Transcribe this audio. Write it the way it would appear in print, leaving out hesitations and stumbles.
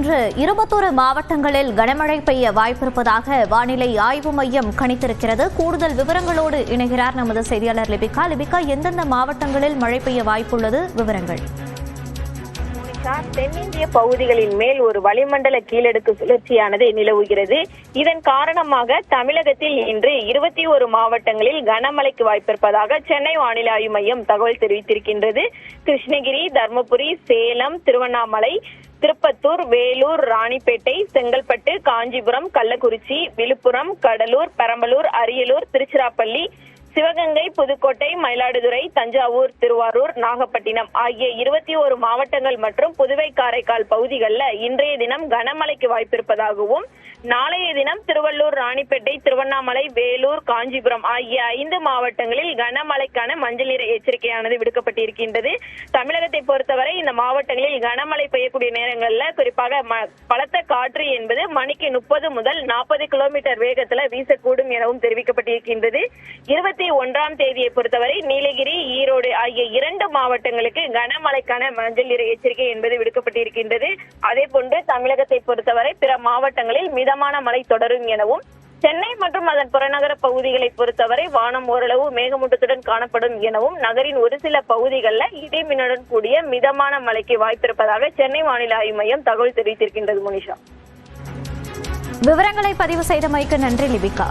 இன்று 21 மாவட்டங்களில் கனமழை பெய்ய வாய்ப்பிருப்பதாக வானிலை ஆய்வு மையம் கணித்திருக்கிறது. கூடுதல் விவரங்களோடு இணைகிறார் நமது செய்தியாளர் லிபிகா. லிபிகா, எந்தெந்த மாவட்டங்களில் மழை பெய்ய வாய்ப்புள்ளது? விவரங்கள். தென்னிந்திய பகுதிகளின் மேல் ஒரு வளிமண்டல கீழடுக்கு சுழற்சியானது நிலவுகிறது. இதன் காரணமாக தமிழகத்தில் இன்று 21 மாவட்டங்களில் கனமழைக்கு வாய்ப்பிருப்பதாக சென்னை வானிலை ஆய்வு மையம் தகவல் தெரிவித்திருக்கின்றது. கிருஷ்ணகிரி, தர்மபுரி, சேலம், திருவண்ணாமலை, திருப்பத்தூர், வேலூர், ராணிப்பேட்டை, செங்கல்பட்டு, காஞ்சிபுரம், கள்ளக்குறிச்சி, விழுப்புரம், கடலூர், பெரம்பலூர், அரியலூர், திருச்சிராப்பள்ளி, சிவகங்கை, புதுக்கோட்டை, மயிலாடுதுறை, தஞ்சாவூர், திருவாரூர், நாகப்பட்டினம் ஆகிய 21 மாவட்டங்கள் மற்றும் புதுவை, காரைக்கால் பகுதிகளில் இன்றைய தினம் கனமழைக்கு வாய்ப்பிருப்பதாகவும், நாளைய தினம் திருவள்ளூர், ராணிப்பேட்டை, திருவண்ணாமலை, வேலூர், காஞ்சிபுரம் ஆகிய 5 மாவட்டங்களில் கனமழைக்கான மஞ்சள் நிற எச்சரிக்கையானது விடுக்கப்பட்டிருக்கின்றது. தமிழகத்தை பொறுத்தவரை இந்த மாவட்டங்களில் கனமழை பெய்யக்கூடிய நேரங்களில் குறிப்பாக பலத்த காற்று என்பது மணிக்கு 30 முதல் 40 கிலோமீட்டர் வேகத்தில் வீசக்கூடும் எனவும் தெரிவிக்கப்பட்டிருக்கின்றது. 21ஆம் தேதியை பொறுத்தவரை நீலகிரி, ஈரோடு ஆகிய 2 மாவட்டங்களுக்கு கனமழைக்கான மஞ்சள் நிற எச்சரிக்கை என்பது விடுக்கப்பட்டிருக்கின்றது. அதே போன்று தமிழகத்தை பொறுத்தவரை பிற மாவட்டங்களில் மிதமான மழை தொடரும் எனவும், சென்னை மற்றும் அதன் புறநகர பகுதிகளை பொறுத்தவரை வானம் ஓரளவு மேகமூட்டத்துடன் காணப்படும் எனவும், நகரின் ஒரு சில பகுதிகளில் இடி மின்னலுடன் கூடிய மிதமான மழைக்கு வாய்ப்பிருப்பதாக சென்னை வானிலை ஆய்வு மையம் தகவல் தெரிவித்திருக்கின்றது. மோனிஷா, விவரங்களை பதிவு செய்தமைக்கு நன்றி லிபிகா.